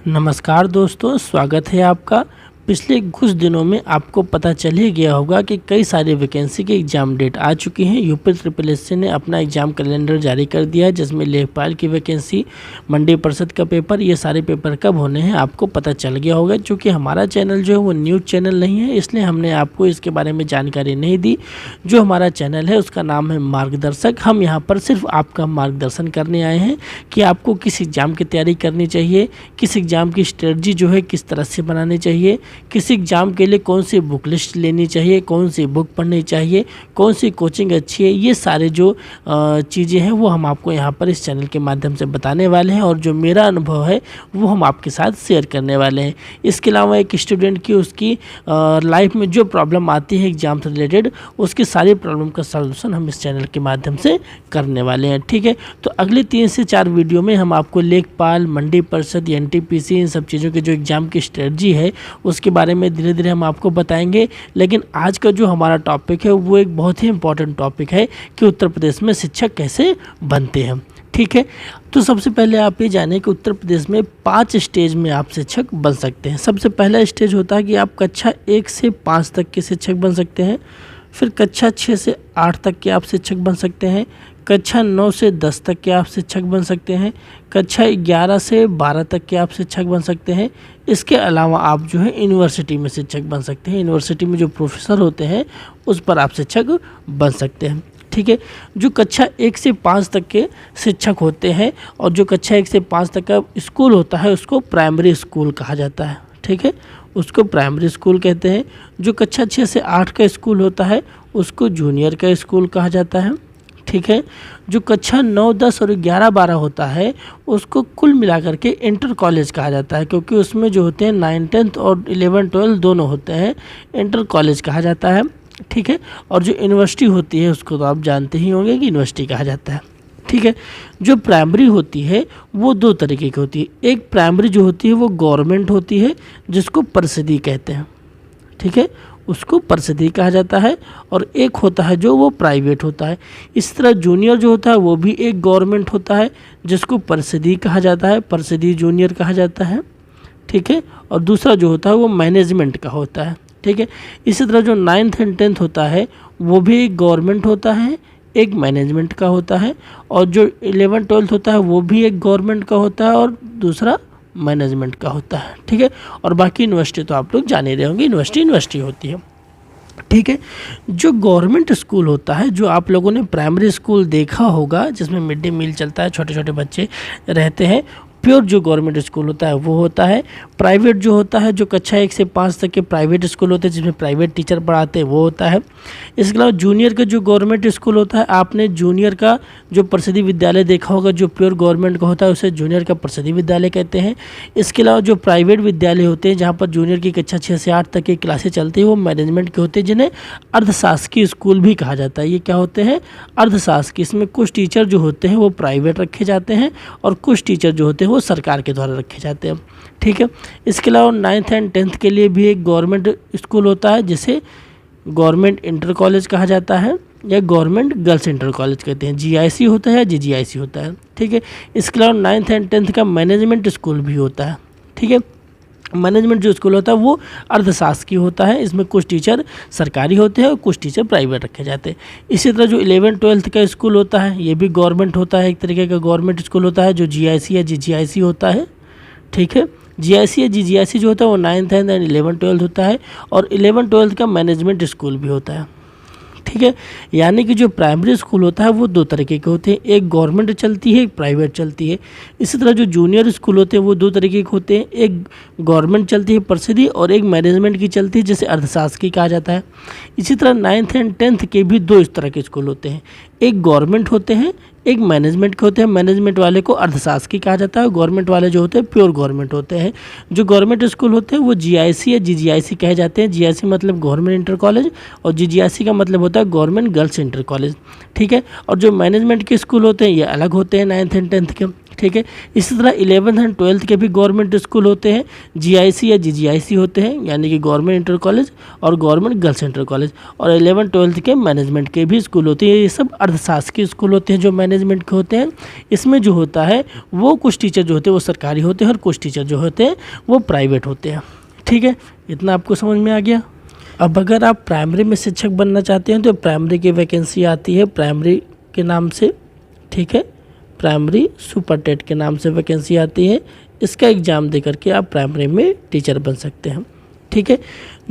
नमस्कार दोस्तों, स्वागत है आपका। पिछले कुछ दिनों में आपको पता चल ही गया होगा कि कई सारे वैकेंसी के एग्ज़ाम डेट आ चुकी हैं। यूपी SSSC ने अपना एग्ज़ाम कैलेंडर जारी कर दिया है, जिसमें लेखपाल की वैकेंसी, मंडी परिषद का पेपर, ये सारे पेपर कब होने हैं आपको पता चल गया होगा। क्योंकि हमारा चैनल जो है वो न्यूज़ चैनल नहीं है, इसलिए हमने आपको इसके बारे में जानकारी नहीं दी। जो हमारा चैनल है उसका नाम है मार्गदर्शक। हम यहाँ पर सिर्फ आपका मार्गदर्शन करने आए हैं कि आपको किस एग्ज़ाम की तैयारी करनी चाहिए, किस एग्ज़ाम की स्ट्रेटजी जो है किस तरह से बनानी चाहिए, किस एग्ज़ाम के लिए कौन सी बुक लिस्ट लेनी चाहिए, कौन सी बुक पढ़नी चाहिए, कौन सी कोचिंग अच्छी है। ये सारे जो चीज़ें हैं वो हम आपको यहाँ पर इस चैनल के माध्यम से बताने वाले हैं, और जो मेरा अनुभव है वो हम आपके साथ शेयर करने वाले हैं। इसके अलावा एक स्टूडेंट की उसकी लाइफ में जो प्रॉब्लम आती है एग्ज़ाम से रिलेटेड, उसकी सारी प्रॉब्लम का सलूशन हम इस चैनल के माध्यम से करने वाले हैं। ठीक है, तो अगले 3 से 4 वीडियो में हम आपको लेखपाल, मंडी परिषद, NTPC, इन सब चीज़ों के जो एग्ज़ाम की स्ट्रेटजी है उसके बारे में धीरे धीरे हम आपको बताएंगे। लेकिन आज का जो हमारा टॉपिक है वो एक बहुत ही इंपॉर्टेंट टॉपिक है कि उत्तर प्रदेश में शिक्षक कैसे बनते हैं। ठीक है, तो सबसे पहले आप ये जानें कि उत्तर प्रदेश में 5 स्टेज में आप शिक्षक बन सकते हैं। सबसे पहला स्टेज होता है कि आप कक्षा 1 से 5 तक के शिक्षक बन सकते हैं। फिर कक्षा 6 से 8 तक के आप शिक्षक बन सकते हैं। कक्षा 9 से 10 तक के आप शिक्षक बन सकते हैं। कक्षा 11 से 12 तक के आप शिक्षक बन सकते हैं। इसके अलावा आप जो है यूनिवर्सिटी में शिक्षक बन सकते हैं। यूनिवर्सिटी में जो प्रोफेसर होते हैं उस पर आप शिक्षक बन सकते हैं। ठीक है, जो कक्षा 1 से 5 तक के शिक्षक होते हैं और जो कक्षा 1 से 5 तक का स्कूल होता है उसको प्राइमरी स्कूल कहा जाता है। ठीक है, उसको प्राइमरी स्कूल कहते हैं। जो कक्षा 6 से 8 का स्कूल होता है उसको जूनियर का स्कूल कहा जाता है। ठीक है, जो कक्षा 9, 10 और 11, 12 होता है उसको कुल मिलाकर के इंटर कॉलेज कहा जाता है, क्योंकि उसमें जो होते हैं 9, 10 और 11, 12 दोनों होते हैं, इंटर कॉलेज कहा जाता है। ठीक है, और जो यूनिवर्सिटी होती है उसको तो आप जानते ही होंगे कि यूनिवर्सिटी कहा जाता है। ठीक है, जो प्राइमरी होती है वो 2 तरीके की होती है। एक प्राइमरी जो होती है वो गवर्नमेंट होती है, जिसको परिषदी कहते हैं। ठीक है, उसको परिषदी कहा जाता है। और एक होता है जो वो प्राइवेट होता है। इस तरह जूनियर जो होता है वो भी एक गवर्नमेंट होता है, जिसको परिषदी कहा जाता है, परिषदी जूनियर कहा जाता है। ठीक है, और दूसरा जो होता है वो मैनेजमेंट का होता है। ठीक है, इसी तरह जो 9th एंड 10th होता है वो भी एक गवर्नमेंट होता है, एक मैनेजमेंट का होता है। और जो 11, 12 होता है वो भी एक गवर्नमेंट का होता है और दूसरा मैनेजमेंट का होता है। ठीक है, और बाकी यूनिवर्सिटी तो आप लोग जान ही रहे होंगे, यूनिवर्सिटी होती है। ठीक है, जो गवर्नमेंट स्कूल होता है, जो आप लोगों ने प्राइमरी स्कूल देखा होगा जिसमें मिड डे मील चलता है, छोटे छोटे बच्चे रहते हैं, प्योर जो गवर्नमेंट स्कूल होता है वो होता है। प्राइवेट जो होता है, जो कक्षा 1 से 5 तक के प्राइवेट स्कूल होते हैं जिसमें प्राइवेट टीचर पढ़ाते हैं, वो होता है। इसके अलावा जूनियर का जो गवर्नमेंट स्कूल होता है, आपने जूनियर का जो परिषदी विद्यालय देखा होगा, जो प्योर गवर्नमेंट का होता है उसे जूनियर का परिषदी विद्यालय कहते हैं। इसके अलावा जो प्राइवेट विद्यालय होते हैं जहाँ पर जूनियर की कक्षा 6 से 8 तक की क्लासें चलती है वो मैनेजमेंट के होते हैं, जिन्हें अर्धशासकीय स्कूल भी कहा जाता है। ये क्या होते हैं? अर्धशासकीय। इसमें कुछ टीचर जो होते हैं वो प्राइवेट रखे जाते हैं और कुछ टीचर जो होते हैं वो सरकार के द्वारा रखे जाते हैं। ठीक है, इसके अलावा 9th एंड 10th के लिए भी एक गवर्नमेंट स्कूल होता है जिसे गवर्नमेंट इंटर कॉलेज कहा जाता है या गवर्नमेंट गर्ल्स इंटर कॉलेज कहते हैं। GIC होता है या GGIC होता है। ठीक है, इसके अलावा 9th एंड 10th का मैनेजमेंट स्कूल भी होता है। ठीक है, मैनेजमेंट जो स्कूल होता है वो अर्धशासकीय होता है। इसमें कुछ टीचर सरकारी होते हैं और कुछ टीचर प्राइवेट रखे जाते हैं। इसी तरह जो 11, 12 का स्कूल होता है ये भी गवर्नमेंट होता है, एक तरीके का गवर्नमेंट स्कूल होता है जो GIC या GGIC होता है। ठीक है, GIC या GGIC जो होता है वो 9th एंड 11, 12 होता है और 11, 12 का मैनेजमेंट स्कूल भी होता है। ठीक है, यानी कि जो प्राइमरी स्कूल होता है वो 2 तरीके के होते हैं, एक गवर्नमेंट चलती है, एक प्राइवेट चलती है। इसी तरह जो जूनियर स्कूल होते हैं वो 2 तरीके के होते हैं, एक गवर्नमेंट चलती है परिषदी और एक मैनेजमेंट की चलती है जिसे अर्धशासकीय कहा जाता है। इसी तरह 9th एंड 10th के भी 2 इस तरह के स्कूल होते हैं, एक गवर्नमेंट होते हैं, एक मैनेजमेंट के होते हैं। मैनेजमेंट वाले को अर्धशासकीय कहा जाता है, गवर्नमेंट वाले जो होते हैं प्योर गवर्नमेंट होते हैं। जो गवर्नमेंट स्कूल होते हैं वो GIC या GGIC कहे जाते हैं। GIC मतलब गवर्नमेंट इंटर कॉलेज और GGIC का मतलब होता है गवर्नमेंट गर्ल्स इंटर कॉलेज। ठीक है, और जो मैनेजमेंट के स्कूल होते हैं ये अलग होते हैं 9th एंड 10th के। ठीक है। इसी तरह 11th एंड 12th के भी गवर्नमेंट स्कूल होते हैं, जीआईसी या जीजीआईसी होते हैं, यानी कि गवर्नमेंट इंटर कॉलेज और गवर्नमेंट गर्ल्स इंटर कॉलेज। और 11th 12th के मैनेजमेंट के भी स्कूल होते हैं। ये सब अर्धशासकीय स्कूल होते हैं जो मैनेजमेंट के होते हैं। इसमें जो होता है वो कुछ टीचर जो होते हैं वो सरकारी होते हैं और कुछ टीचर जो होते हैं वो प्राइवेट होते हैं। ठीक है, इतना आपको समझ में आ गया। अब अगर आप प्राइमरी में शिक्षक बनना चाहते हैं तो प्राइमरी की वैकेंसी आती है प्राइमरी के नाम से, ठीक है, प्राइमरी सुपर टेट के नाम से वैकेंसी आती है। इसका एग्ज़ाम दे करके आप प्राइमरी में टीचर बन सकते हैं। ठीक है,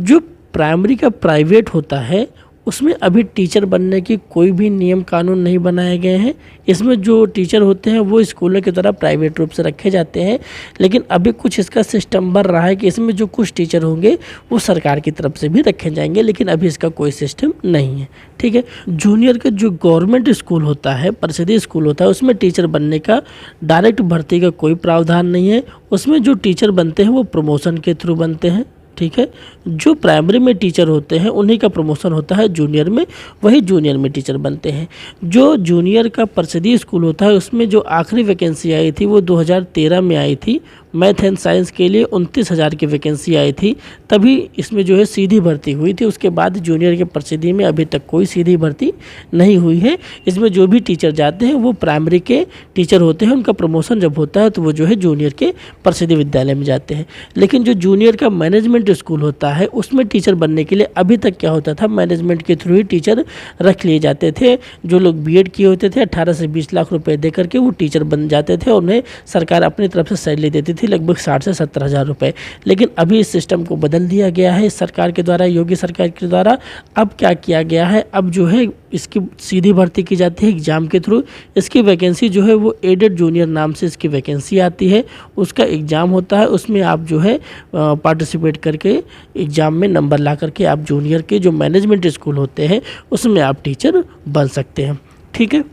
जो प्राइमरी का प्राइवेट होता है उसमें अभी टीचर बनने की कोई भी नियम कानून नहीं बनाए गए हैं। इसमें जो टीचर होते हैं वो स्कूलों की तरह प्राइवेट रूप से रखे जाते हैं, लेकिन अभी कुछ इसका सिस्टम बन रहा है कि इसमें जो कुछ टीचर होंगे वो सरकार की तरफ से भी रखे जाएंगे, लेकिन अभी इसका कोई सिस्टम नहीं है। ठीक है, जूनियर का जो गवर्नमेंट स्कूल होता है, परिषदीय स्कूल होता है, उसमें टीचर बनने का डायरेक्ट भर्ती का कोई प्रावधान नहीं है। उसमें जो टीचर बनते हैं वो प्रमोशन के थ्रू बनते हैं। ठीक है, जो प्राइमरी में टीचर होते हैं उन्हीं का प्रमोशन होता है जूनियर में, वही जूनियर में टीचर बनते हैं। जो जूनियर का परिषदीय स्कूल होता है उसमें जो आखिरी वैकेंसी आई थी वो 2013 में आई थी। मैथ एंड साइंस के लिए 29,000 की वैकेंसी आई थी, तभी इसमें जो है सीधी भर्ती हुई थी। उसके बाद जूनियर के परिषदीय में अभी तक कोई सीधी भर्ती नहीं हुई है। इसमें जो भी टीचर जाते हैं वो प्राइमरी के टीचर होते हैं, उनका प्रमोशन जब होता है तो वो जो है जूनियर के परिषदीय विद्यालय में जाते हैं। लेकिन जो जूनियर का मैनेजमेंट स्कूल होता है उसमें टीचर बनने के लिए अभी तक क्या होता था, मैनेजमेंट के थ्रू ही टीचर रख लिए जाते थे। जो लोग बीएड किए होते थे 18 से 20 लाख रुपए दे करके वो टीचर बन जाते थे और उन्हें सरकार अपनी तरफ से सैलरी देती थी लगभग 60 से 70 हज़ार रुपये। लेकिन अभी इस सिस्टम को बदल दिया गया है इस सरकार के द्वारा, योगी सरकार के द्वारा। अब क्या किया गया है, अब जो है इसकी सीधी भर्ती की जाती है एग्ज़ाम के थ्रू। इसकी वैकेंसी जो है वो एडेड जूनियर नाम से इसकी वैकेंसी आती है, उसका एग्ज़ाम होता है। उसमें आप जो है पार्टिसिपेट करके एग्ज़ाम में नंबर ला करके आप जूनियर के जो मैनेजमेंट स्कूल होते हैं उसमें आप टीचर बन सकते हैं। ठीक है,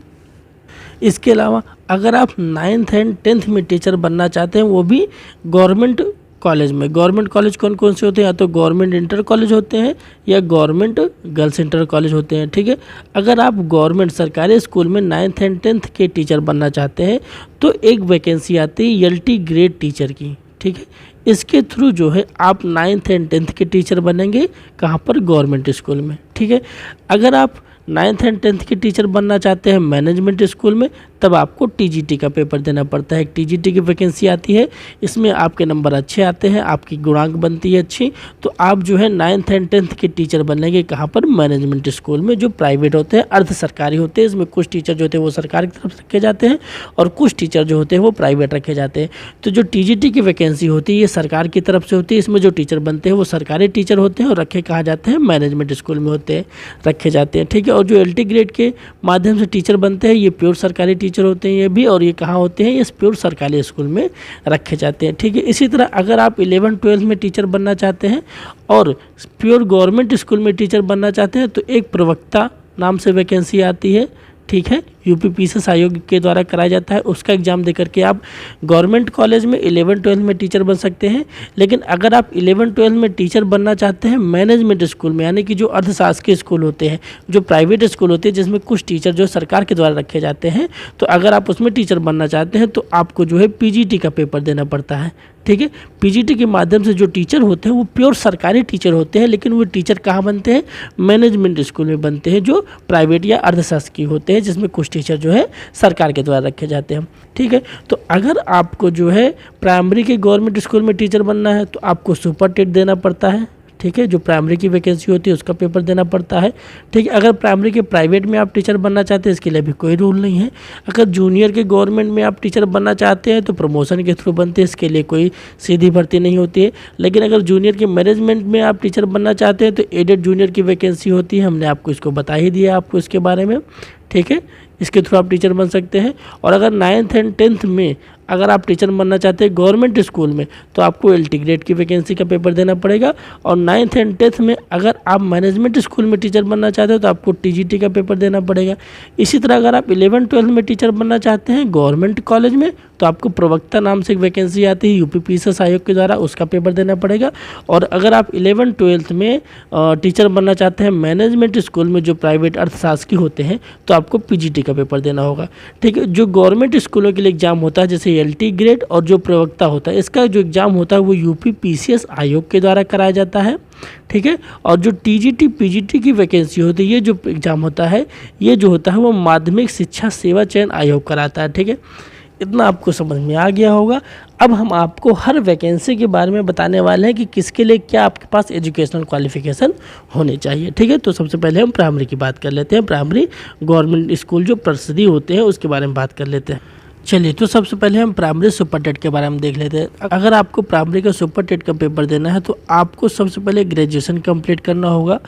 इसके अलावा अगर आप 9th एंड 10th में टीचर बनना चाहते हैं वो भी गवर्नमेंट कॉलेज में, गवर्नमेंट कॉलेज कौन कौन से होते हैं, या तो गवर्नमेंट इंटर कॉलेज होते हैं या गवर्नमेंट गर्ल्स इंटर कॉलेज होते हैं। ठीक है, अगर आप गवर्नमेंट सरकारी स्कूल में 9th एंड 10th के टीचर बनना चाहते हैं तो एक वैकेंसी आती है LT ग्रेड टीचर की। ठीक है, इसके थ्रू जो है आप 9th एंड 10th के टीचर बनेंगे, कहाँ पर, गवर्नमेंट स्कूल में। ठीक है, अगर आप 9th एंड 10th के टीचर बनना चाहते हैं मैनेजमेंट स्कूल में तब आपको TGT का पेपर देना पड़ता है। एक TGT की वैकेंसी आती है, इसमें आपके नंबर अच्छे आते हैं, आपकी गुणांक बनती है अच्छी, तो आप जो है 9th एंड 10th के टीचर बनेंगे, कहाँ पर, मैनेजमेंट स्कूल में, जो प्राइवेट होते हैं, अर्ध सरकारी होते हैं। इसमें कुछ टीचर जो होते हैं वो सरकार की तरफ से रखे जाते हैं और कुछ टीचर जो होते हैं वो प्राइवेट रखे जाते हैं। तो जो TGT की वैकेंसी होती है ये सरकार की तरफ से होती है। इसमें जो टीचर बनते हैं वो सरकारी टीचर होते हैं और रखे कहाँ जाते हैं, मैनेजमेंट स्कूल में होते हैं, रखे जाते हैं। ठीक है, और जो LT ग्रेड के माध्यम से टीचर बनते हैं ये प्योर सरकारी टीचर होते हैं ये भी, और ये कहाँ होते हैं, ये प्योर सरकारी स्कूल में रखे जाते हैं। ठीक है, इसी तरह अगर आप 11th-12th में टीचर बनना चाहते हैं और प्योर गवर्नमेंट स्कूल में टीचर बनना चाहते हैं तो एक प्रवक्ता नाम से वैकेंसी आती है। ठीक है, UPPSS आयोग के द्वारा कराया जाता है, उसका एग्ज़ाम देकर के आप गवर्नमेंट कॉलेज में 11th-12th में टीचर बन सकते हैं। लेकिन अगर आप 11th-12th में टीचर बनना चाहते हैं मैनेजमेंट स्कूल में, यानी कि जो अर्धशासकीय स्कूल होते हैं, जो प्राइवेट स्कूल होते हैं जिसमें कुछ टीचर जो सरकार के द्वारा रखे जाते हैं, तो अगर आप उसमें टीचर बनना चाहते हैं तो आपको जो है PGT का पेपर देना पड़ता है। ठीक है, PGT के माध्यम से जो टीचर होते हैं वो प्योर सरकारी टीचर होते हैं, लेकिन वो टीचर कहाँ बनते हैं, मैनेजमेंट स्कूल में बनते हैं, जो प्राइवेट या अर्धशासकीय होते हैं, जिसमें कुछ टीचर जो है सरकार के द्वारा रखे जाते हैं। ठीक है, तो अगर आपको जो है प्राइमरी के गवर्नमेंट स्कूल में टीचर बनना है तो आपको सुपर टेट देना पड़ता है। ठीक है, जो प्राइमरी की वैकेंसी होती है उसका पेपर देना पड़ता है। ठीक है, अगर प्राइमरी के प्राइवेट में आप टीचर बनना चाहते हैं इसके लिए अभी कोई रूल नहीं है। अगर जूनियर के गवर्नमेंट में आप टीचर बनना चाहते हैं तो प्रमोशन के थ्रू बनते हैं, इसके लिए कोई सीधी भर्ती नहीं होती है। लेकिन अगर जूनियर के मैनेजमेंट में आप टीचर बनना चाहते हैं तो एडेड जूनियर की वैकेंसी होती है, हमने आपको इसको बता ही दिया आपको इसके बारे में। ठीक है, इसके थ्रू आप टीचर बन सकते हैं। और अगर 9th एंड 10th में अगर आप टीचर बनना चाहते हैं गवर्नमेंट स्कूल में तो आपको LT ग्रेड की वैकेंसी का पेपर देना पड़ेगा। और 9th एंड 10th में अगर आप मैनेजमेंट स्कूल में टीचर बनना चाहते हो तो आपको TGT का पेपर देना पड़ेगा। इसी तरह अगर आप 11th-12th में टीचर बनना चाहते हैं गवर्नमेंट कॉलेज में तो आपको प्रवक्ता नाम से एक वैकेंसी आती है UPPSS आयोग के द्वारा, उसका पेपर देना पड़ेगा। और अगर आप 11th-12th में टीचर बनना चाहते हैं मैनेजमेंट स्कूल में जो प्राइवेट अर्थशास्त्री होते हैं तो आपको PGT का पेपर देना होगा। ठीक है, जो गवर्नमेंट स्कूलों के लिए एग्जाम होता है जैसे एलटी ग्रेड और जो प्रवक्ता होता है, इसका जो एग्ज़ाम होता है वो यूपी पीसीएस आयोग के द्वारा कराया जाता है, ठीक है। और जो टीजीटी पीजीटी की वैकेंसी होती है, ये जो एग्ज़ाम होता है, ये जो होता है वो माध्यमिक शिक्षा सेवा चयन आयोग कराता है, ठीक है। इतना आपको समझ में आ गया होगा। अब हम आपको हर वैकेंसी के बारे में बताने वाले हैं कि किसके लिए क्या आपके पास एजुकेशनल क्वालिफिकेशन होने चाहिए, ठीक है। तो सबसे पहले हम प्राइमरी की बात कर लेते हैं। प्राइमरी गवर्नमेंट स्कूल जो प्रसिद्धि होते हैं उसके बारे में बात कर लेते हैं। चलिए, तो सबसे पहले हम प्राइमरी सुपर टेट के बारे में देख लेते हैं। अगर आपको प्राइमरी का सुपर टेट का पेपर देना है तो आपको सबसे पहले ग्रेजुएशन कंप्लीट करना होगा।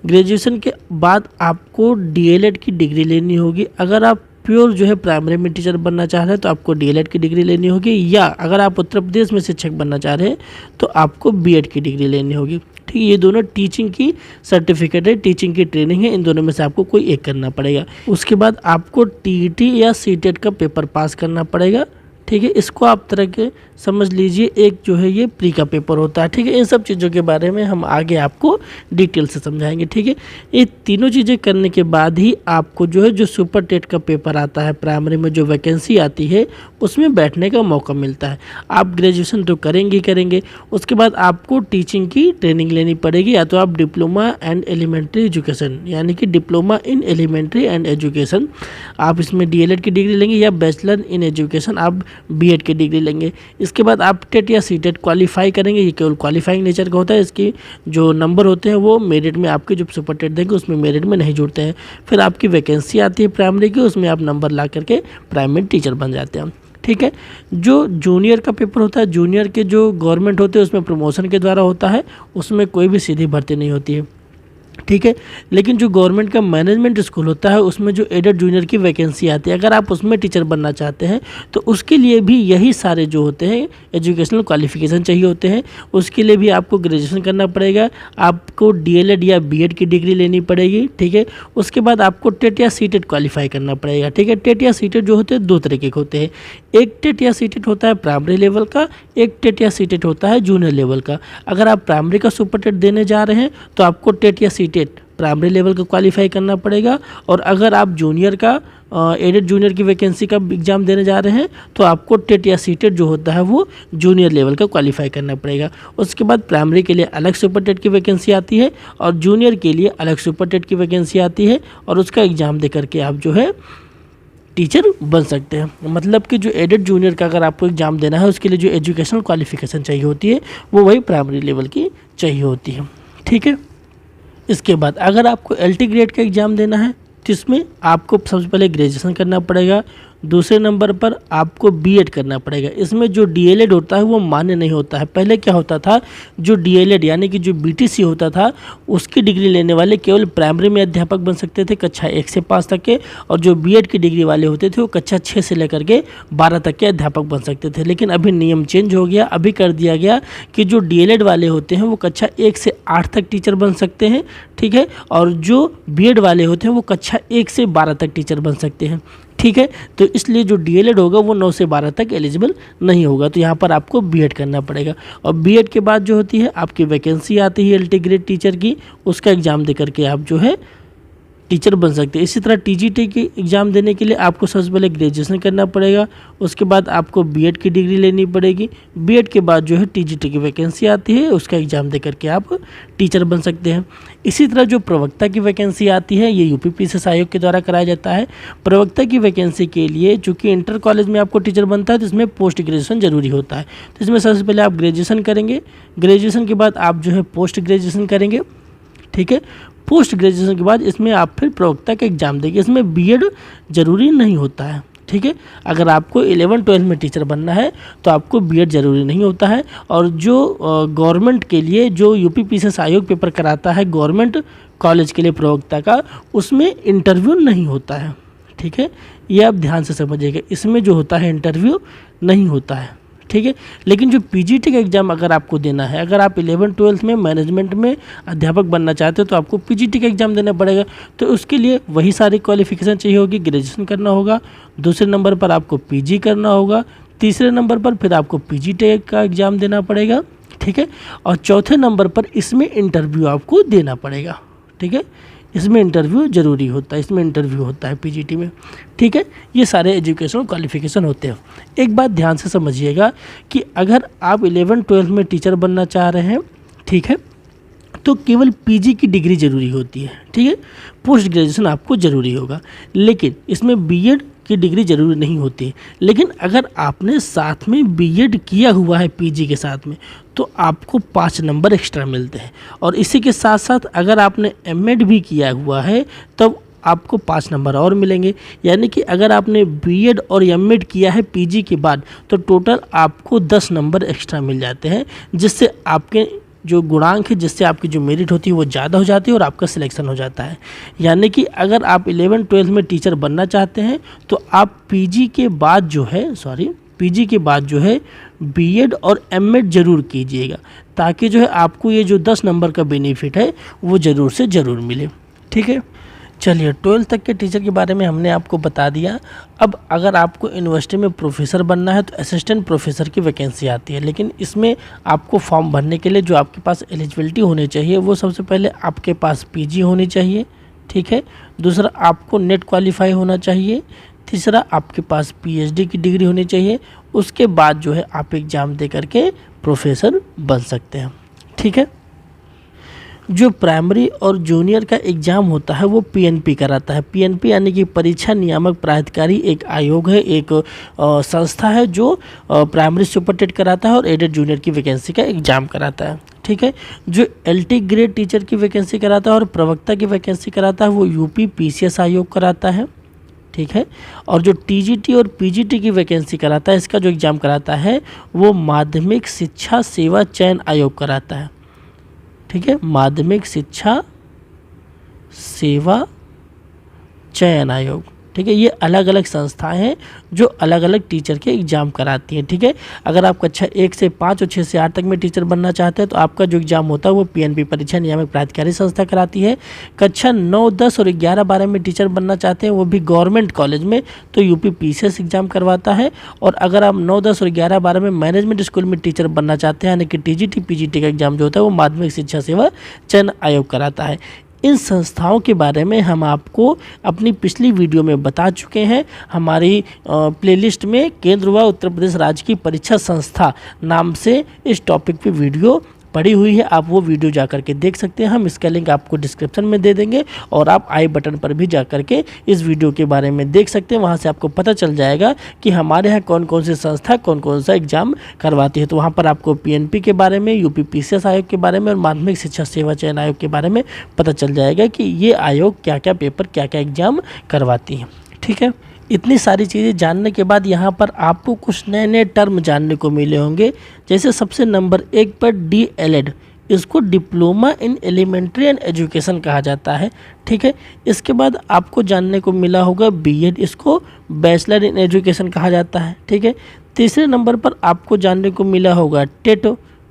ग्रेजुएशन के बाद आपको डीएलएड की डिग्री लेनी होगी। अगर आप प्योर जो है प्राइमरी में टीचर बनना चाह रहे हैं तो आपको डीएलएड की डिग्री लेनी होगी, या अगर आप उत्तर प्रदेश में शिक्षक बनना चाह रहे हैं तो आपको बीएड की डिग्री लेनी होगी, ठीक है। ये दोनों टीचिंग की सर्टिफिकेट है, टीचिंग की ट्रेनिंग है, इन दोनों में से आपको कोई एक करना पड़ेगा। उसके बाद आपको टीईटी या सीटेट का पेपर पास करना पड़ेगा, ठीक है। इसको आप तरह के समझ लीजिए, एक जो है ये प्री का पेपर होता है, ठीक है। इन सब चीज़ों के बारे में हम आगे आपको डिटेल से समझाएंगे, ठीक है। ये तीनों चीज़ें करने के बाद ही आपको जो है जो सुपर टेट का पेपर आता है, प्राइमरी में जो वैकेंसी आती है उसमें बैठने का मौका मिलता है। आप ग्रेजुएशन तो करेंगे ही करेंगे, उसके बाद आपको टीचिंग की ट्रेनिंग लेनी पड़ेगी, या तो आप डिप्लोमा एंड एलिमेंट्री एजुकेशन यानी कि diploma in elementary and education आप इसमें डीएलएड की डिग्री लेंगे, या बैचलर इन एजुकेशन आप बीएड की डिग्री लेंगे। इसके बाद आप टेट या सीटेट क्वालिफाई करेंगे, ये केवल क्वालिफाइंग नेचर का होता है। इसकी जो नंबर होते हैं वो मेरिट में आपके जो सुपर टेट देंगे उसमें मेरिट में नहीं जुड़ते हैं। फिर आपकी वैकेंसी आती है प्राइमरी की, उसमें आप नंबर ला करके प्राइमरी टीचर बन जाते हैं, ठीक है। जो जूनियर का पेपर होता है, जूनियर के जो गवर्नमेंट होते हैं उसमें प्रमोशन के द्वारा होता है, उसमें कोई भी सीधी भर्ती नहीं होती है, ठीक है। लेकिन जो गवर्नमेंट का मैनेजमेंट स्कूल होता है उसमें जो एडेड जूनियर की वैकेंसी आती है, अगर आप उसमें टीचर बनना चाहते हैं तो उसके लिए भी यही सारे जो होते हैं एजुकेशनल क्वालिफिकेशन चाहिए होते हैं। उसके लिए भी आपको ग्रेजुएशन करना पड़ेगा, आपको डीएलएड या बीएड की डिग्री लेनी पड़ेगी, ठीक है। उसके बाद आपको टेट या सीटेट क्वालिफाई करना पड़ेगा, ठीक है। टेट या सीटेट जो होते हैं दो तरीके के होते हैं, एक टेट या सीटेट होता है प्राइमरी लेवल का, एक टेट या सीटेट होता है जूनियर लेवल का। अगर आप प्राइमरी का सुपर टेट देने जा रहे हैं तो आपको टेट या सीटेट प्राइमरी लेवल का क्वालिफाई करना पड़ेगा, और अगर आप जूनियर का एडेड जूनियर की वैकेंसी का एग्ज़ाम देने जा रहे हैं तो आपको टेट या सीटेट जो होता है वो जूनियर लेवल का क्वालिफाई करना पड़ेगा। उसके बाद प्राइमरी के लिए अलग सुपर टेट की वैकेंसी आती है और जूनियर के लिए अलग सुपर टेट की वैकेंसी आती है, और उसका एग्ज़ाम दे करके आप जो है टीचर बन सकते हैं। मतलब कि जो एडेड जूनियर का अगर आपको एग्ज़ाम देना है उसके लिए जो एजुकेशनल क्वालिफिकेशन चाहिए होती है वो वही प्राइमरी लेवल की चाहिए होती है, ठीक है। इसके बाद अगर आपको एलटी ग्रेड का एग्ज़ाम देना है तो इसमें आपको सबसे पहले ग्रेजुएशन करना पड़ेगा, दूसरे नंबर पर आपको बीएड करना पड़ेगा। इसमें जो डीएलएड होता है वो मान्य नहीं होता है। पहले क्या होता था, जो डीएलएड यानी कि जो बीटीसी होता था उसकी डिग्री लेने वाले केवल प्राइमरी में अध्यापक बन सकते थे कक्षा 1 से 5 तक के, और जो बीएड की डिग्री वाले होते थे वो कक्षा 6 से लेकर के 12 तक के अध्यापक बन सकते थे। लेकिन अभी नियम चेंज हो गया, अभी कर दिया गया कि जो डीएलएड वाले होते हैं वो कक्षा 1 से 8 तक टीचर बन सकते हैं, ठीक है, और जो बीएड वाले होते हैं वो कक्षा 1 से 12 तक टीचर बन सकते हैं, ठीक है। तो इसलिए जो डीएलएड होगा वो 9 से 12 तक एलिजिबल नहीं होगा, तो यहाँ पर आपको बीएड करना पड़ेगा। और बीएड के बाद जो होती है आपकी वैकेंसी आती है एलटी ग्रेड टीचर की, उसका एग्ज़ाम दे करके आप जो है टीचर बन सकते हैं। इसी तरह टीजीटी की एग्ज़ाम देने के लिए आपको सबसे पहले ग्रेजुएशन करना पड़ेगा, उसके बाद आपको बीएड की डिग्री लेनी पड़ेगी, बीएड के बाद जो है टीजीटी की वैकेंसी आती है उसका एग्ज़ाम दे करके आप टीचर बन सकते हैं। इसी तरह जो प्रवक्ता की वैकेंसी आती है ये यूपी पीसीएस आयोग के द्वारा कराया जाता है। प्रवक्ता की वैकेंसी के लिए चूँकि इंटर कॉलेज में आपको टीचर बनता है तो इसमें पोस्ट ग्रेजुएशन जरूरी होता है, तो इसमें सबसे पहले आप ग्रेजुएशन करेंगे, ग्रेजुएशन के बाद आप जो है पोस्ट ग्रेजुएशन करेंगे, ठीक है। पोस्ट ग्रेजुएशन के बाद इसमें आप फिर प्रवक्ता का एग्ज़ाम देंगे। इसमें बीएड जरूरी नहीं होता है, ठीक है। अगर आपको 11-12 में टीचर बनना है तो आपको बीएड ज़रूरी नहीं होता है। और जो गवर्नमेंट के लिए जो यूपी पीसीएस आयोग पेपर कराता है गवर्नमेंट कॉलेज के लिए प्रवक्ता का, उसमें इंटरव्यू नहीं होता है, ठीक है। ये आप ध्यान से समझिएगा, इसमें जो होता है इंटरव्यू नहीं होता है, ठीक है। लेकिन जो पीजीटी का एग्ज़ाम अगर आपको देना है, अगर आप 11-12 में मैनेजमेंट में अध्यापक बनना चाहते हो तो आपको पीजीटी का एग्ज़ाम देना पड़ेगा। तो उसके लिए वही सारी क्वालिफिकेशन चाहिए होगी, ग्रेजुएशन करना होगा, दूसरे नंबर पर आपको पीजी करना होगा, तीसरे नंबर पर फिर आपको पीजीटी का एग्ज़ाम देना पड़ेगा, ठीक है, और चौथे नंबर पर इसमें इंटरव्यू आपको देना पड़ेगा, ठीक है। इसमें इंटरव्यू ज़रूरी होता है, इसमें इंटरव्यू होता है पीजीटी में, ठीक है। ये सारे एजुकेशनल क्वालिफिकेशन होते हैं। एक बात ध्यान से समझिएगा कि अगर आप 11-12 में टीचर बनना चाह रहे हैं, ठीक है, तो केवल पीजी की डिग्री ज़रूरी होती है, ठीक है। पोस्ट ग्रेजुएशन आपको ज़रूरी होगा, लेकिन इसमें बीएड की डिग्री ज़रूरी नहीं होती। लेकिन अगर आपने साथ में बीएड किया हुआ है पीजी के साथ में, तो आपको 5 नंबर एक्स्ट्रा मिलते हैं। और इसी के साथ साथ अगर आपने एमएड भी किया हुआ है तब आपको 5 नंबर और मिलेंगे। यानी कि अगर आपने बीएड और एमएड किया है पीजी के बाद, तो टोटल आपको 10 नंबर एक्स्ट्रा मिल जाते हैं, जिससे आपके जो गुणांक है, जिससे आपकी जो मेरिट होती है वो ज़्यादा हो जाती है और आपका सिलेक्शन हो जाता है। यानी कि अगर आप 11-12 में टीचर बनना चाहते हैं तो आप पीजी के बाद जो है बीएड और एमएड ज़रूर कीजिएगा, ताकि जो है आपको ये जो 10 नंबर का बेनिफिट है वो ज़रूर से ज़रूर मिले, ठीक है। चलिए, 12 तक के टीचर के बारे में हमने आपको बता दिया। अब अगर आपको यूनिवर्सिटी में प्रोफेसर बनना है तो असिस्टेंट प्रोफेसर की वैकेंसी आती है, लेकिन इसमें आपको फॉर्म भरने के लिए जो आपके पास एलिजिबिलिटी होनी चाहिए वो सबसे पहले आपके पास पीजी होनी चाहिए, ठीक है। दूसरा, आपको नेट क्वालिफाई होना चाहिए। तीसरा, आपके पास पीएचडी की डिग्री होनी चाहिए। उसके बाद जो है आप एग्ज़ाम दे करके प्रोफेसर बन सकते हैं, ठीक है। जो प्राइमरी और जूनियर का एग्ज़ाम होता है वो पीएनपी कराता है। पीएनपी यानी कि परीक्षा नियामक प्राधिकारी एक आयोग है, एक संस्था है जो प्राइमरी सुपरटेट कराता है और एडेड जूनियर की वैकेंसी का एग्ज़ाम कराता है, ठीक है। जो एलटी ग्रेड टीचर की वैकेंसी कराता है और प्रवक्ता की वैकेंसी कराता है वो यूपी पीसीएस आयोग कराता है, ठीक है। और जो टीजीटी और पीजीटी की वैकेंसी कराता है, इसका जो एग्ज़ाम कराता है वो माध्यमिक शिक्षा सेवा चयन आयोग कराता है, ठीक है। माध्यमिक शिक्षा सेवा चयन आयोग, ठीक है। ये अलग अलग संस्थाएं हैं जो अलग अलग टीचर के एग्ज़ाम कराती हैं, ठीक है। अगर आप कक्षा 1 से 5 और 6 से 8 तक में टीचर बनना चाहते हैं तो आपका जो एग्ज़ाम होता है वो पीएनपी परीक्षा नियामक प्राधिकारी संस्था कराती है। कक्षा 9, 10 और 11, 12 में टीचर बनना चाहते हैं वो भी गवर्नमेंट कॉलेज में, तो यूपी पीसीएस एग्ज़ाम करवाता है। और अगर आप 9, 10 और 11, 12 में मैनेजमेंट स्कूल में टीचर बनना चाहते हैं, यानी कि टीजीटी पीजीटी का एग्ज़ाम जो होता है वो माध्यमिक शिक्षा सेवा चयन आयोग कराता है। इन संस्थाओं के बारे में हम आपको अपनी पिछली वीडियो में बता चुके हैं। हमारी प्लेलिस्ट में केंद्र व उत्तर प्रदेश राज्य की परीक्षा संस्था नाम से इस टॉपिक पे वीडियो पड़ी हुई है, आप वो वीडियो जा कर के देख सकते हैं। हम इसका लिंक आपको डिस्क्रिप्शन में दे देंगे और आप आई बटन पर भी जा कर के इस वीडियो के बारे में देख सकते हैं। वहाँ से आपको पता चल जाएगा कि हमारे यहाँ कौन कौन सी संस्था कौन कौन सा एग्ज़ाम करवाती है। तो वहाँ पर आपको पीएनपी के बारे में, यूपी पीसीएस आयोग के बारे में और माध्यमिक शिक्षा सेवा चयन आयोग के बारे में पता चल जाएगा कि ये आयोग क्या क्या पेपर, क्या क्या एग्ज़ाम करवाती हैं, ठीक है। इतनी सारी चीज़ें जानने के बाद यहाँ पर आपको कुछ नए नए टर्म जानने को मिले होंगे। जैसे सबसे नंबर 1 पर डीएलएड, इसको diploma in elementary and education कहा जाता है, ठीक है। इसके बाद आपको जानने को मिला होगा बीएड, इसको बैचलर इन एजुकेशन कहा जाता है, ठीक है। तीसरे नंबर पर आपको जानने को मिला होगा टेट,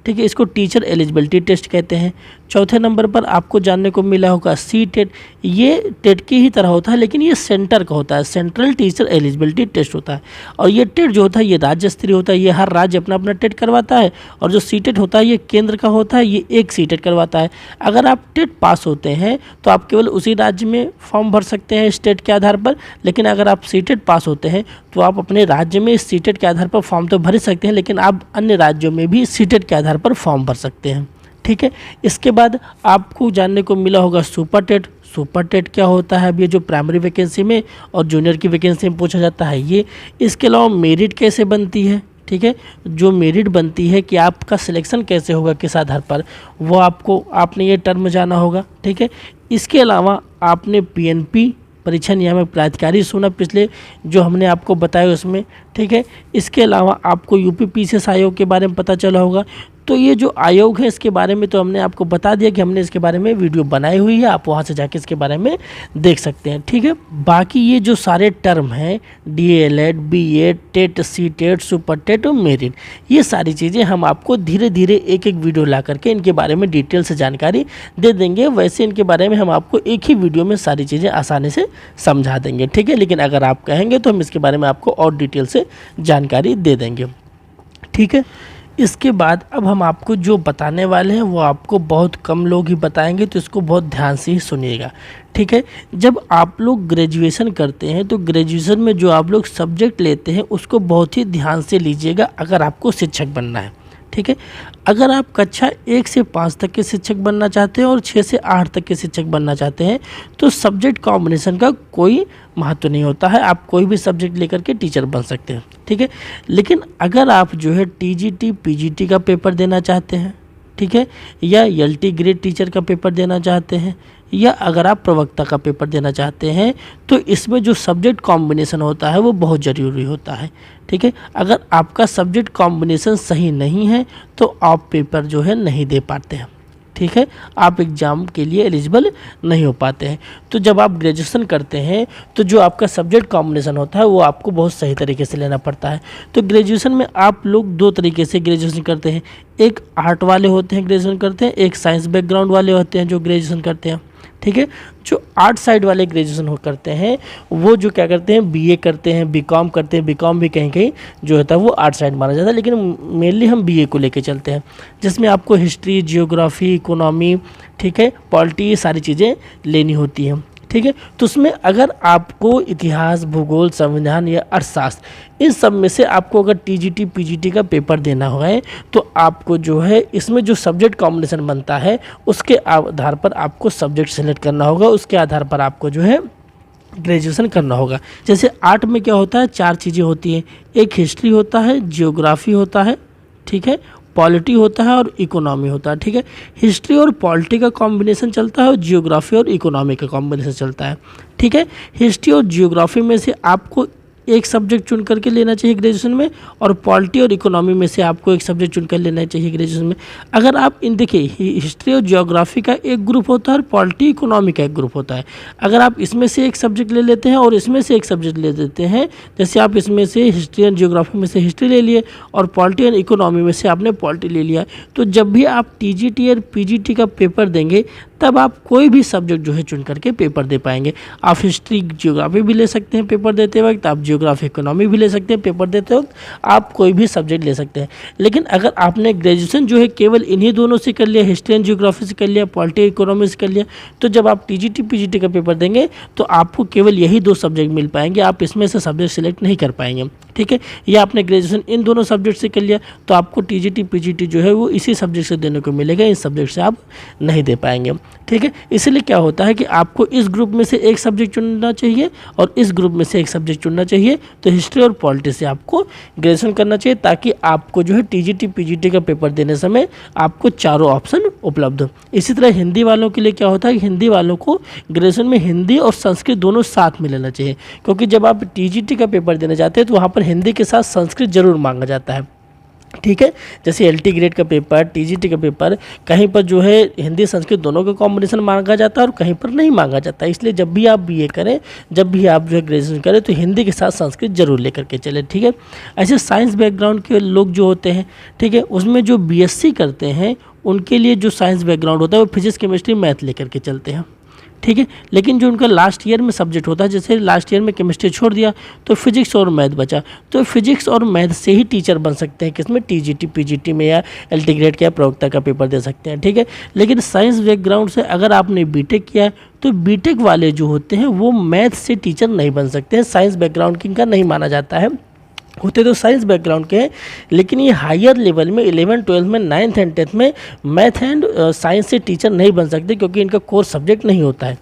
ठीक है, इसको टीचर एलिजिबिलिटी टेस्ट कहते हैं। चौथे नंबर पर आपको जानने को मिला होगा सी टेट, ये टेट की ही तरह होता है लेकिन ये सेंटर का होता है, सेंट्रल टीचर एलिजिबिलिटी टेस्ट होता है। और ये टेट जो होता है ये राज्य स्तरीय होता है, ये हर राज्य अपना अपना टेट करवाता है। और जो सी टेट होता है ये केंद्र का होता है, ये एक सी टेट करवाता है। अगर आप टेट पास होते हैं तो आप केवल उसी राज्य में फॉर्म भर सकते हैं स्टेट के आधार पर, लेकिन अगर आप सी टेट पास होते हैं तो आप अपने राज्य में सी टेट के आधार पर फॉर्म तो भर ही सकते हैं, लेकिन आप अन्य राज्यों में भी सी टेट के आधार पर फॉर्म भर सकते हैं, ठीक है। इसके बाद आपको जानने को मिला होगा सुपर टेट। सुपर टेट क्या होता है? अब ये जो प्राइमरी वैकेंसी में और जूनियर की वैकेंसी में पूछा जाता है ये। इसके अलावा मेरिट कैसे बनती है, ठीक है, जो मेरिट बनती है कि आपका सिलेक्शन कैसे होगा, किस आधार पर, वो आपने ये टर्म जाना होगा, ठीक है। इसके अलावा आपने पीएनपी परीक्षा नियामक प्राधिकारी सुना पिछले जो हमने आपको बताया उसमें, ठीक है। इसके अलावा आपको यूपी पीसीएस आयोग के बारे में पता चला होगा। तो ये जो आयोग है इसके बारे में तो हमने आपको बता दिया कि हमने इसके बारे में वीडियो बनाई हुई है, आप वहाँ से जाके इसके बारे में देख सकते हैं, ठीक है। बाकी ये जो सारे टर्म हैं DElEd, BEd, TET, C TET, super TET और मेरिट, ये सारी चीज़ें हम आपको धीरे धीरे एक एक वीडियो ला करके इनके बारे में डिटेल से जानकारी दे देंगे। वैसे इनके बारे में हम आपको एक ही वीडियो में सारी चीज़ें आसानी से समझा देंगे, ठीक है। लेकिन अगर आप कहेंगे तो हम इसके बारे में आपको और डिटेल से जानकारी दे देंगे, ठीक है। इसके बाद अब हम आपको जो बताने वाले हैं वो आपको बहुत कम लोग ही बताएंगे, तो इसको बहुत ध्यान से ही सुनिएगा, ठीक है। जब आप लोग ग्रेजुएशन करते हैं तो ग्रेजुएशन में जो आप लोग सब्जेक्ट लेते हैं उसको बहुत ही ध्यान से लीजिएगा अगर आपको शिक्षक बनना है, ठीक है। अगर आप कक्षा 1 से 5 तक के शिक्षक बनना चाहते हैं और 6 से 8 तक के शिक्षक बनना चाहते हैं तो सब्जेक्ट कॉम्बिनेशन का कोई महत्व नहीं होता है, आप कोई भी सब्जेक्ट लेकर के टीचर बन सकते हैं, ठीक है। लेकिन अगर आप जो है टीजीटी पीजीटी का पेपर देना चाहते हैं, ठीक है, या एलटी ग्रेड टीचर का पेपर देना चाहते हैं, या अगर आप प्रवक्ता का पेपर देना चाहते हैं तो इसमें जो सब्जेक्ट कॉम्बिनेशन होता है वो बहुत ज़रूरी होता है, ठीक है। अगर आपका सब्जेक्ट कॉम्बिनेशन सही नहीं है तो आप पेपर जो है नहीं दे पाते हैं, ठीक है, आप एग्ज़ाम के लिए एलिजिबल नहीं हो पाते हैं। तो जब आप ग्रेजुएशन करते हैं तो जो आपका सब्जेक्ट कॉम्बिनेशन होता है वो आपको बहुत सही तरीके से लेना पड़ता है। तो ग्रेजुएशन में आप लोग 2 तरीके से ग्रेजुएशन करते हैं, एक आर्ट वाले होते हैं ग्रेजुएशन करते हैं, एक साइंस बैकग्राउंड वाले होते हैं जो ग्रेजुएशन करते हैं, ठीक है। जो आर्ट साइड वाले ग्रेजुएशन करते हैं वो जो क्या करते हैं बीए करते हैं, बीकॉम करते हैं, बीकॉम भी कहीं कहीं जो होता है वो आर्ट साइड माना जाता है, लेकिन मेनली हम बीए को लेके चलते हैं जिसमें आपको हिस्ट्री, जियोग्राफी, इकोनॉमी, ठीक है, पॉलिटी, ये सारी चीज़ें लेनी होती हैं, ठीक है। तो उसमें अगर आपको इतिहास, भूगोल, संविधान या अर्थशास्त्र इन सब में से आपको अगर टीजीटी पीजीटी का पेपर देना है तो आपको जो है इसमें जो सब्जेक्ट कॉम्बिनेशन बनता है उसके आधार पर आपको सब्जेक्ट सेलेक्ट करना होगा, उसके आधार पर आपको जो है ग्रेजुएशन करना होगा। जैसे आर्ट में क्या होता है, 4 चीज़ें होती हैं, एक हिस्ट्री होता है, जियोग्राफी होता है, ठीक है, पॉलिटी होता है और इकोनॉमी होता है, ठीक है। हिस्ट्री और पॉलिटी का कॉम्बिनेशन चलता है और जियोग्राफी और इकोनॉमी का कॉम्बिनेशन चलता है, ठीक है। हिस्ट्री और जियोग्राफी में से आपको एक सब्जेक्ट चुन करके लेना चाहिए ग्रेजुएशन में, और पॉलिटी और इकोनॉमी में से आपको एक सब्जेक्ट चुन कर लेना चाहिए ग्रेजुएशन में। अगर आप इन देखिए हिस्ट्री और ज्योग्राफी का एक ग्रुप होता है और पॉलिटी इकोनॉमी का एक ग्रुप होता है, अगर आप इसमें से एक सब्जेक्ट ले लेते हैं और इसमें से एक सब्जेक्ट ले लेते हैं, जैसे आप इसमें से हिस्ट्री एंड ज्योग्राफी में से हिस्ट्री ले लिए और पॉलिटी एंड इकोनॉमी में से आपने पॉलिटी ले लिया, तो जब भी आप टीजीटी और पीजीटी का पेपर देंगे तब आप कोई भी सब्जेक्ट जो है चुन करके पेपर दे पाएंगे। आप हिस्ट्री ज्योग्राफी भी ले सकते हैं पेपर देते वक्त, आप ज्योग्राफी इकोनॉमी भी ले सकते हैं पेपर देते वक्त, आप कोई भी सब्जेक्ट ले सकते हैं। लेकिन अगर आपने ग्रेजुएशन जो है केवल इन्हीं दोनों से कर लिया, हिस्ट्री एंड ज्योग्राफी से कर लिया, पॉलिटी इकोनॉमी से कर लिया, तो जब आप टीजीटी पीजीटी का पेपर देंगे तो आपको केवल यही 2 सब्जेक्ट मिल पाएंगे, आप इसमें से सब्जेक्ट सिलेक्ट नहीं कर पाएंगे, ठीक है। या आपने ग्रेजुएशन इन दोनों सब्जेक्ट से कर लिया तो आपको टीजीटी पीजीटी जो है वो इसी सब्जेक्ट से देने को मिलेगा, इन सब्जेक्ट से आप नहीं दे पाएंगे, ठीक है। इसलिए क्या होता है कि आपको इस ग्रुप में से एक सब्जेक्ट चुनना चाहिए और इस ग्रुप में से एक सब्जेक्ट चुनना चाहिए। तो हिस्ट्री और पॉलिटी से आपको ग्रेजुएशन करना चाहिए ताकि आपको जो है टीजीटी पीजीटी का पेपर देने समय आपको चारों ऑप्शन उपलब्ध हो। इसी तरह हिंदी वालों के लिए क्या होता है कि हिंदी वालों को ग्रेजुएशन में हिंदी और संस्कृत दोनों साथ में लेना चाहिए, क्योंकि जब आप टीजीटी का पेपर देने जाते हैं तो वहाँ पर हिंदी के साथ संस्कृत जरूर मांगा जाता है, ठीक है। जैसे एलटी ग्रेड का पेपर, टीजीटी का पेपर, कहीं पर जो है हिंदी संस्कृत दोनों का कॉम्बिनेशन मांगा जाता है और कहीं पर नहीं मांगा जाता है। इसलिए जब भी आप बीए करें, जब भी आप जो है ग्रेजुएशन करें तो हिंदी के साथ संस्कृत जरूर लेकर के चले, ठीक है। ऐसे साइंस बैकग्राउंड के लोग जो होते हैं, ठीक है, उसमें जो बीएससी करते हैं उनके लिए जो साइंस बैकग्राउंड होता है वो फिजिक्स, केमिस्ट्री, मैथ लेकर के चलते हैं, ठीक है। लेकिन जो उनका लास्ट ईयर में सब्जेक्ट होता है, जैसे लास्ट ईयर में केमिस्ट्री छोड़ दिया तो फिजिक्स और मैथ बचा, तो फिजिक्स और मैथ से ही टीचर बन सकते हैं, किसमें टीजीटी पीजीटी में या एलटी ग्रेड के या प्रवक्ता का पेपर दे सकते हैं, ठीक है। लेकिन साइंस बैकग्राउंड से अगर आपने बीटेक किया है तो बीटेक वाले जो होते हैं वो मैथ से टीचर नहीं बन सकते हैं, साइंस बैकग्राउंड की इनका नहीं माना जाता है। होते तो साइंस बैकग्राउंड के हैं लेकिन ये हायर लेवल में 11, 12 में, 9th एंड 10th में मैथ एंड साइंस से टीचर नहीं बन सकते क्योंकि इनका कोर सब्जेक्ट नहीं होता है।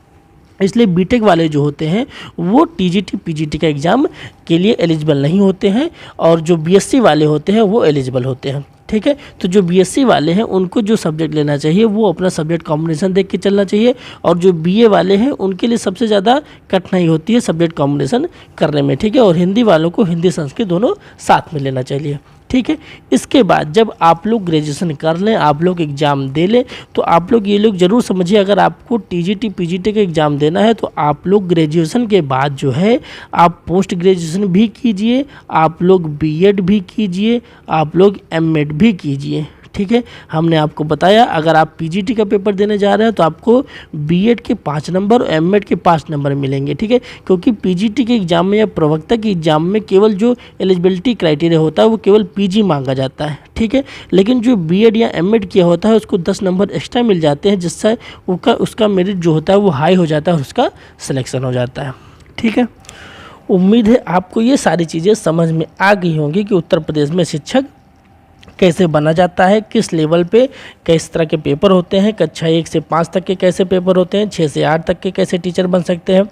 इसलिए बीटेक वाले जो होते हैं वो टीजीटी पीजीटी का एग्ज़ाम के लिए एलिजिबल नहीं होते हैं और जो बीएससी वाले होते हैं वो एलिजिबल होते हैं, ठीक है। तो जो बीएससी वाले हैं उनको जो सब्जेक्ट लेना चाहिए वो अपना सब्जेक्ट कॉम्बिनेशन देख के चलना चाहिए, और जो बीए वाले हैं उनके लिए सबसे ज़्यादा कठिनाई होती है सब्जेक्ट कॉम्बिनेशन करने में, ठीक है। और हिंदी वालों को हिंदी संस्कृत दोनों साथ में लेना चाहिए, ठीक है। इसके बाद जब आप लोग ग्रेजुएशन कर लें, आप लोग एग्ज़ाम दे लें, तो आप लोग ये लोग ज़रूर समझिए अगर आपको टीजीटी पीजीटी का एग्ज़ाम देना है तो आप लोग ग्रेजुएशन के बाद जो है आप पोस्ट ग्रेजुएशन भी कीजिए, आप लोग बीएड भी कीजिए, आप लोग एमएड भी कीजिए, ठीक है, हमने आपको बताया अगर आप पीजीटी का पेपर देने जा रहे हैं तो आपको बीएड के 5 नंबर और एमएड के 5 नंबर मिलेंगे। ठीक है, क्योंकि पीजीटी के एग्ज़ाम में या प्रवक्ता के एग्ज़ाम में केवल जो एलिजिबिलिटी क्राइटेरिया होता है वो केवल पीजी मांगा जाता है। ठीक है, लेकिन जो बीएड या एमएड किया होता है उसको 10 नंबर एक्स्ट्रा मिल जाते हैं, जिससे उसका मेरिट जो होता है वो हाई हो जाता है और उसका सिलेक्शन हो जाता है। ठीक है, उम्मीद है आपको ये सारी चीज़ें समझ में आ गई होंगी कि उत्तर प्रदेश में शिक्षक कैसे बना जाता है, किस लेवल पे किस तरह के पेपर होते हैं, कक्षा 1 से 5 तक के कैसे पेपर होते हैं, 6 से 8 तक के कैसे टीचर बन सकते हैं,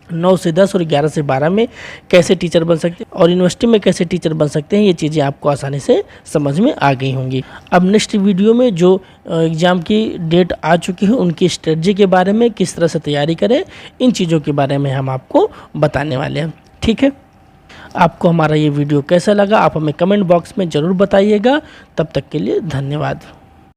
9 से 10 और 11 से 12 में कैसे टीचर बन सकते हैं और यूनिवर्सिटी में कैसे टीचर बन सकते हैं। ये चीज़ें आपको आसानी से समझ में आ गई होंगी। अब नेक्स्ट वीडियो में जो एग्ज़ाम की डेट आ चुकी है उनकी स्ट्रेटजी के बारे में, किस तरह से तैयारी करें, इन चीज़ों के बारे में हम आपको बताने वाले हैं। ठीक है, आपको हमारा ये वीडियो कैसा लगा आप हमें कमेंट बॉक्स में ज़रूर बताइएगा। तब तक के लिए धन्यवाद।